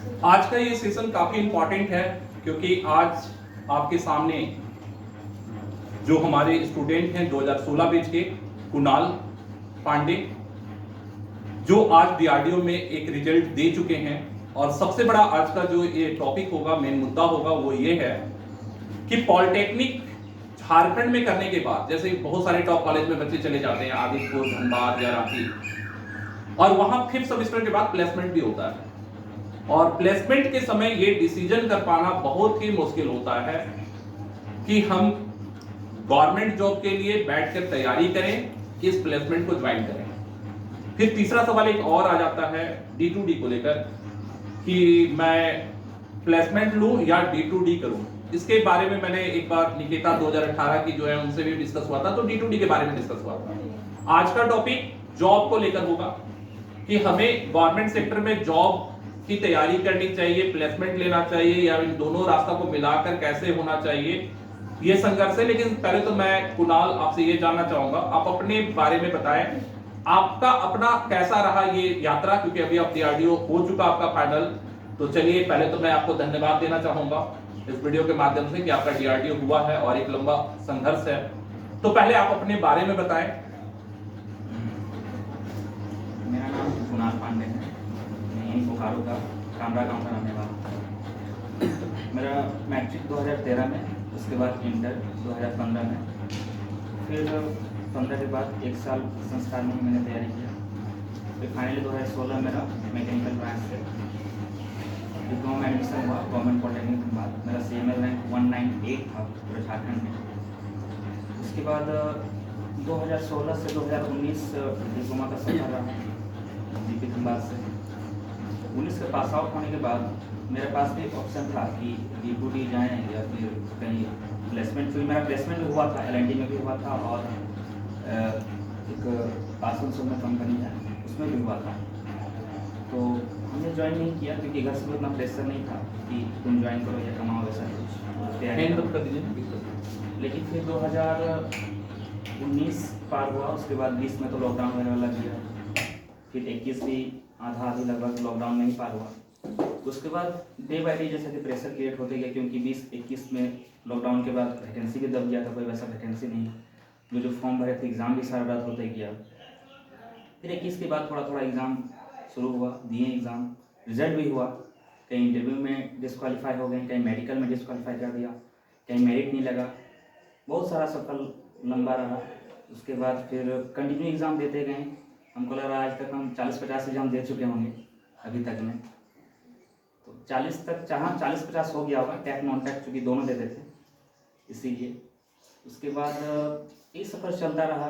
आज का ये सेशन काफी इंपॉर्टेंट है क्योंकि आज आपके सामने जो हमारे स्टूडेंट हैं 2016 बैच के कुणाल पांडे, जो आज डीआरडीओ में एक रिजल्ट दे चुके हैं। और सबसे बड़ा आज का जो ये टॉपिक होगा, मेन मुद्दा होगा, वो ये है कि पॉलिटेक्निक झारखंड में करने के बाद, जैसे बहुत सारे टॉप कॉलेज में बच्चे चले जाते हैं, आदिपुर, धनबाद या रांची, और वहां 5th सेमेस्टर के बाद प्लेसमेंट भी होता है। और प्लेसमेंट के समय ये डिसीजन कर पाना बहुत ही मुश्किल होता है कि हम गवर्नमेंट जॉब के लिए बैठकर तैयारी करें कि इस प्लेसमेंट को ज्वाइन करें। फिर तीसरा सवाल एक और आ जाता है D2D को लेकर कि मैं प्लेसमेंट लूं या D2D करूं। इसके बारे में मैंने एक बार निकेता 2018 की जो है उनसे भी डिस्कस हुआ था, तो D2D के बारे में डिस्कस हुआ था। आज का टॉपिक जॉब को लेकर होगा कि हमें गवर्नमेंट सेक्टर में जॉब की तैयारी करनी चाहिए, प्लेसमेंट लेना चाहिए, या इन दोनों रास्तों को मिलाकर कैसे होना चाहिए, ये संघर्ष है। लेकिन पहले तो मैं कुणाल आपसे ये जानना चाहूंगा, आप अपने बारे में बताएं, आपका अपना कैसा रहा ये यात्रा, क्योंकि अभी आप डीआरडीओ हो चुका आपका फाइनल। तो चलिए, पहले तो मैं आपको धन्यवाद देना चाहूंगा इस वीडियो के माध्यम से कि आपका डीआरडीओ हुआ है और एक लंबा संघर्ष है। तो पहले आप अपने बारे में बताएं। मेरा नाम कुणाल पांडे है, मैं यहीं बोकारो का कामरा गांव का रहने वाला हूँ। मेरा मैट्रिक 2013 में, उसके बाद इंटर 2015 में, फिर 15 के बाद 1 साल संस्कार में मैंने तैयारी किया। फिर फाइनली 2016 मेरा मैकेनिकल ब्रांच से डिप्लोमा में एडमिशन हुआ गवर्नमेंट पॉलिटेक्निक के बाद। मेरा CML रैंक 198 था पूरे झारखंड में। उसके बाद 2016 से 2019 डिप्लोमा का सफर रहा GP धनबाद से। 19 के पास आउट होने के बाद मेरे पास भी ऑप्शन था कि D2D जाएँ या फिर कहीं प्लेसमेंट। फिर मेरा प्लेसमेंट भी हुआ था, LNT में भी हुआ था, और एक आसनसोल में कंपनी है उसमें भी हुआ था। तो हमने ज्वाइन नहीं किया क्योंकि घर से उतना प्रेशर नहीं था कि तुम ज्वाइन करो या कमाओ, वैसा कुछ तैयारी कर दीजिए। लेकिन फिर 2019 पार हुआ, उसके बाद 20 में तो लॉकडाउन होने वाला गया। फिर 21 भी आधी लगभग लॉकडाउन में ही पार हुआ। उसके बाद डे बाई डे जैसे कि प्रेशर क्रिएट होते गया, क्योंकि 20-21 में लॉकडाउन के बाद वैकेंसी भी दब गया था, कोई वैसा वैकेंसी नहीं। जो फॉर्म भरे थे एग्ज़ाम भी सारा रात होते गया। फिर 21 के बाद थोड़ा थोड़ा एग्ज़ाम शुरू हुआ, दिए एग्ज़ाम, रिजल्ट भी हुआ। कहीं इंटरव्यू में डिस्क्वालीफाई हो गए, कहीं मेडिकल में डिस्क्वालीफाई कर दिया, कहीं मेरिट नहीं लगा। बहुत सारा सफल लंबा रहा। उसके बाद फिर कंटिन्यू एग्ज़ाम देते गए। हमको लग रहा है आज तक हम 40-50 एग्ज़ाम दे चुके होंगे अभी तक में। तो 40 तक, जहाँ 40-50 हो गया होगा, टैक नॉन टैक चूँकि दोनों देते थे इसीलिए। उसके बाद ये सफ़र चलता रहा।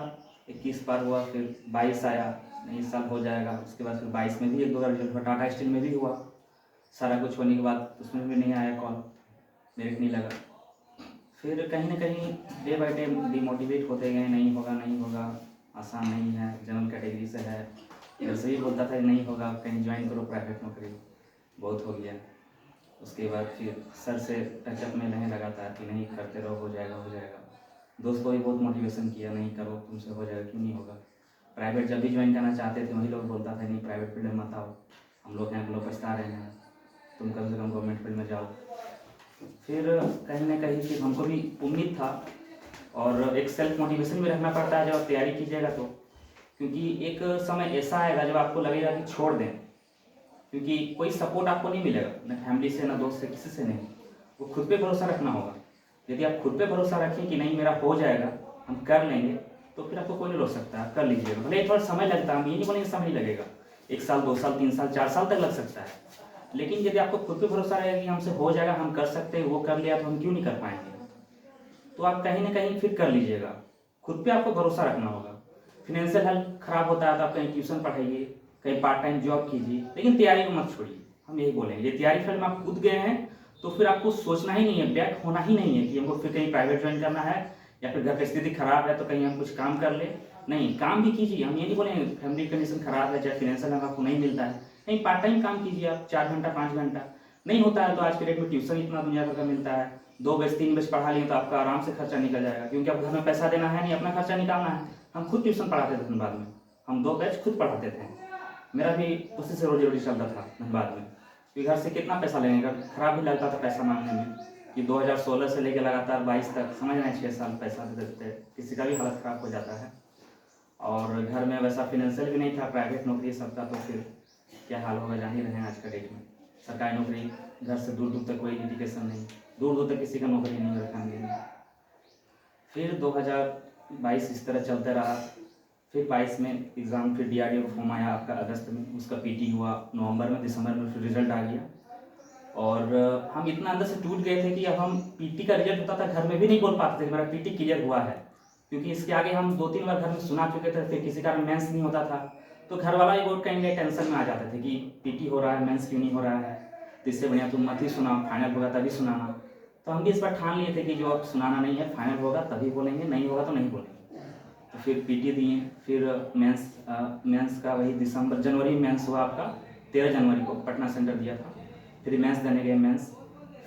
21 पार हुआ, फिर 22 आया, नहीं साल हो जाएगा। उसके बाद फिर 22 में भी 1-2 बार रिजल्ट हुआ, टाटा स्टील में भी हुआ। सारा कुछ होने के बाद उसमें भी नहीं आया कॉल, मेरिट नहीं लगा। फिर कहीं ना कहीं डे बाई डे डिमोटिवेट होते गए, नहीं होगा नहीं होगा, आसान नहीं है, जनरल कैटेगरी से है। वैसे ही बोलता था नहीं होगा, कहीं ज्वाइन करो प्राइवेट नौकरी, बहुत हो गया। उसके बाद फिर सर से टचअप में नहीं लगातार कि नहीं करते रहो, हो जाएगा हो जाएगा। दोस्तों भी बहुत मोटिवेशन किया, नहीं करो, तुमसे हो जाएगा, क्यों नहीं होगा। प्राइवेट जब भी ज्वाइन करना चाहते थे वही लोग बोलता था नहीं प्राइवेट फील्ड में मत आओ, हम लोग हैं, हम लोग पछता रहे हैं, तुम कम से कम गवर्नमेंट फील्ड में जाओ। फिर कहीं ना कहीं फिर हमको भी उम्मीद था, और एक सेल्फ मोटिवेशन भी रखना पड़ता है जब आप तैयारी कीजिएगा तो, क्योंकि एक समय ऐसा आएगा जब आपको लगेगा कि छोड़ दें, क्योंकि कोई सपोर्ट आपको नहीं मिलेगा, न फैमिली से, न दोस्त से, किसी से नहीं। वो खुद पे भरोसा रखना होगा। यदि आप खुद पे भरोसा रखें कि नहीं मेरा हो जाएगा, हम कर लेंगे, तो फिर आपको कोई नहीं रोक सकता, आप कर लीजिएगा। भले थोड़ा समय लगता है, हम ये नहीं बोलेंगे समय नहीं लगेगा, 1 साल 2 साल 3 साल 4 साल तक लग सकता है, लेकिन यदि आपको खुद पे भरोसा रहेगा कि हमसे हो जाएगा, हम कर सकते हैं, वो कर लिया तो हम क्यों नहीं कर पाएंगे, तो आप कहीं ना कहीं फिर कर लीजिएगा। खुद पे आपको भरोसा रखना होगा। फिनेंशियल हेल्थ खराब होता है तो आप कहीं ट्यूशन पढ़ाइए, कहीं पार्ट टाइम जॉब कीजिए, लेकिन तैयारी को मत छोड़िए। हम यही बोलेंगे, ये तैयारी फील्ड में आप कूद गए हैं तो फिर आपको सोचना ही नहीं है, बैक होना ही नहीं है कि हमको फिर कहीं प्राइवेट ज्वाइन करना है, या फिर घर की स्थिति खराब है तो कहीं हम कुछ काम कर ले। नहीं, काम भी कीजिए। हम ये नहीं बोलेंगे फैमिली कंडीशन खराब है, चाहे फिनेंशियल आपको नहीं मिलता है, नहीं पार्ट टाइम काम कीजिए आप, 4 घंटा 5 घंटा। नहीं होता है तो आज के डेट में ट्यूशन इतना दुनिया भर का मिलता है, 2 बैच 3 बैच पढ़ा लिए तो आपका आराम से खर्चा निकल जाएगा, क्योंकि अब घर में पैसा देना है नहीं, अपना खर्चा निकालना है। हम खुद ट्यूशन पढ़ाते थे धनबाद में, हम 2 बैच खुद पढ़ाते थे, मेरा भी उसी से रोजी रोटी चलता था धनबाद में। कि घर से कितना पैसा लेंगे, घर खराब ही लगता था पैसा मांगने में, कि 2016 से लेकर लगातार 22 तक समझ रहे हैं 6 साल पैसा दे देते हैं, किसी का भी हालत ख़राब हो जाता है। और घर में वैसा फिनेंशियल भी नहीं था, प्राइवेट नौकरी सबका, तो फिर क्या हाल होगा जान ही रहे हैं आज का डेट में। सरकारी नौकरी, घर से दूर दूर तक कोई एजुकेशन नहीं, दूर दूर तक किसी का नौकरी नहीं मेरे फैमिली में। फिर 2022 इस तरह चलते रहा। फिर 22 में एग्ज़ाम, फिर DRDO का फॉर्म आया आपका अगस्त में, उसका PT हुआ नवंबर में, दिसंबर में फिर रिजल्ट आ गया। और हम इतना अंदर से टूट गए थे कि अब हम PT का रिजल्ट होता था घर में भी नहीं बोल पाते थे कि मेरा PT क्लियर हुआ है, क्योंकि इसके आगे हम 2-3 बार घर में सुना चुके थे। फिर किसी कारण मेंस नहीं होता था तो घर वाला ही बोर्ड कहेंगे टेंशन में आ जाते थे कि PT हो रहा है, मेंस क्यों नहीं हो रहा है, तो इससे बढ़िया तुम मत ही सुनाओ, फाइनल होगा तभी सुनाना। तो हम भी इस बार ठान लिए थे कि जो अब सुनाना नहीं है, फाइनल होगा तभी बोलेंगे, नहीं होगा तो नहीं बोलेंगे। तो फिर PT दिए, फिर मेंस का वही जनवरी में मेंस हुआ आपका, 13 जनवरी को पटना सेंटर दिया था। फिर मेंस देने गए मेंस,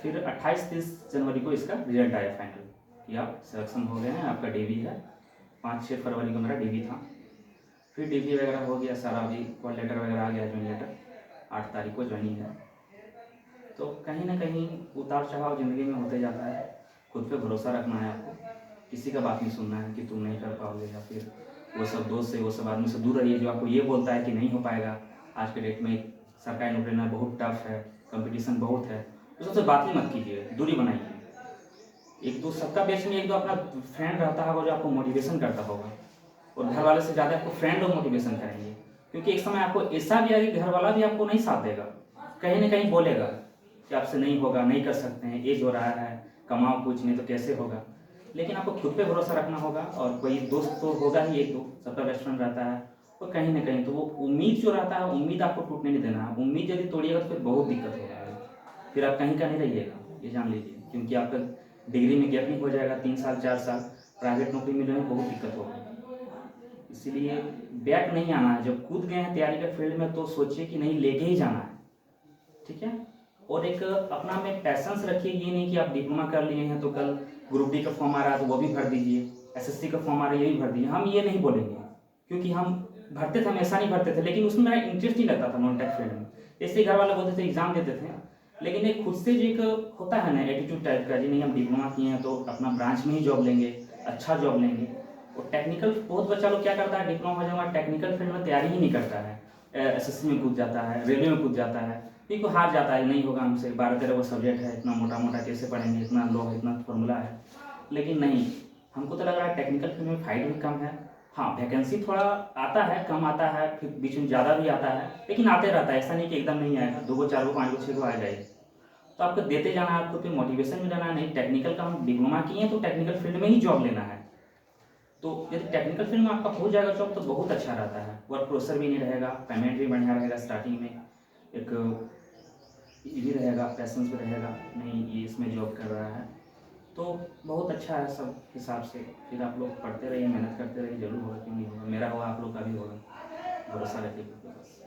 फिर 28-30 जनवरी को इसका रिजल्ट आया फाइनल कि आप सिलेक्शन हो गए हैं, आपका DV है। 5-6 फरवरी को मेरा DV था। फिर DV वगैरह हो गया सारा, अभी कॉल लेटर वगैरह आ गया, ज्वाइन लेटर 8 तारीख को ज्वाइनिंग है। तो कहीं ना कहीं उतार चढ़ाव ज़िंदगी में होते जाता है। खुद पे भरोसा रखना है आपको, किसी का बात नहीं सुनना है कि तुम नहीं कर पाओगे, या फिर वो सब दोस्त से, वो सब आदमी से दूर रहिए जो आपको ये बोलता है कि नहीं हो पाएगा। आज के डेट में सरकारी नौकरी लेना बहुत टफ है, कंपटीशन बहुत है, तो सबसे बात ही मत कीजिए, दूरी बनाइए। एक दो सबका बेच में एक दो अपना फ्रेंड रहता होगा जो आपको मोटिवेशन करता होगा, और घर वाले से ज़्यादा आपको फ्रेंड लोग मोटिवेशन करेंगे, क्योंकि एक समय आपको ऐसा भी आएगा कि घर वाला भी आपको नहीं साथ देगा, कहीं ना कहीं बोलेगा कि आपसे नहीं होगा, नहीं कर सकते हैं, एज हो रहा है, कमाओ कुछ, नहीं तो कैसे होगा। लेकिन आपको खुद पे भरोसा रखना होगा, और कोई दोस्त तो होगा ही एक दो, सबका बेस्ट फ्रेंड रहता है, और कहीं ना कहीं तो वो उम्मीद जो रहता है, उम्मीद आपको टूटने नहीं देना है। उम्मीद यदि तोड़िएगा तो फिर बहुत दिक्कत होगा, फिर आप कहीं का नहीं रहिएगा, ये जान लीजिए, क्योंकि आपका डिग्री में गैप नहीं हो जाएगा 3 साल 4 साल, प्राइवेट नौकरी मिलने में बहुत दिक्कत होगी। इसीलिए बैक नहीं आना है। जब कूद गए हैं तैयारी के फील्ड में तो सोचिए कि नहीं, लेके ही जाना है, ठीक है। और एक अपना में पैशंस रखिए, ये नहीं कि आप डिप्लोमा कर लिए हैं तो कल ग्रुप D का फॉर्म आ रहा है तो वो भी भर दीजिए, SSC का फॉर्म आ रहा है ये भी भर दीजिए। हम ये नहीं बोलेंगे, क्योंकि हम भरते थे, हमेशा नहीं भरते थे, लेकिन उसमें मेरा इंटरेस्ट नहीं लगता था नॉन टेक फील्ड में। इसलिए घर वाले बोलते थे एग्जाम देते थे, लेकिन एक खुद से जो एक होता है ना एटीट्यूड टाइप का, जी नहीं हम डिप्लोमा किए हैं तो अपना ब्रांच में ही जॉब लेंगे, अच्छा जॉब लेंगे। और टेक्निकल बहुत बच्चा लोग क्या करता है, डिप्लोमा हो जाएगा टेक्निकल फील्ड में तैयारी ही नहीं करता है, SSC में कूद जाता है, रेलवे में कूद जाता है, क्योंकि हार जाता है, नहीं होगा हमसे, 12-13 वो सब्जेक्ट है, इतना मोटा मोटा कैसे पढ़ेंगे, इतना लो है, इतना फॉर्मूला है। लेकिन नहीं, हमको तो लग रहा है टेक्निकल फील्ड में फाइट भी कम है। हाँ, वैकेंसी थोड़ा आता है, कम आता है, फिर बीच में ज़्यादा भी आता है, लेकिन आते रहता है, ऐसा नहीं कि एकदम नहीं आएगा, 2 4 5 6 आ जाएगी। तो आपको देते जाना है, आपको फिर मोटिवेशन भी रहना है, नहीं टेक्निकल का हम डिप्लोमा किए हैं तो टेक्निकल फील्ड में ही जॉब लेना है। तो यदि टेक्निकल फील्ड में आपका हो जाएगा जॉब तो बहुत अच्छा रहता है, वर्क प्रेशर भी नहीं रहेगा, पेमेंट भी बढ़िया रहेगा, स्टार्टिंग में एक ये भी रहेगा, पैसेंस भी रहेगा, नहीं ये इसमें जॉब कर रहा है, तो बहुत अच्छा है सब हिसाब से। फिर आप लोग पढ़ते रहिए, मेहनत करते रहिए, जरूर होगा, क्यों नहीं होगा, मेरा हुआ आप लोग का भी होगा, भरोसा रखिए बस।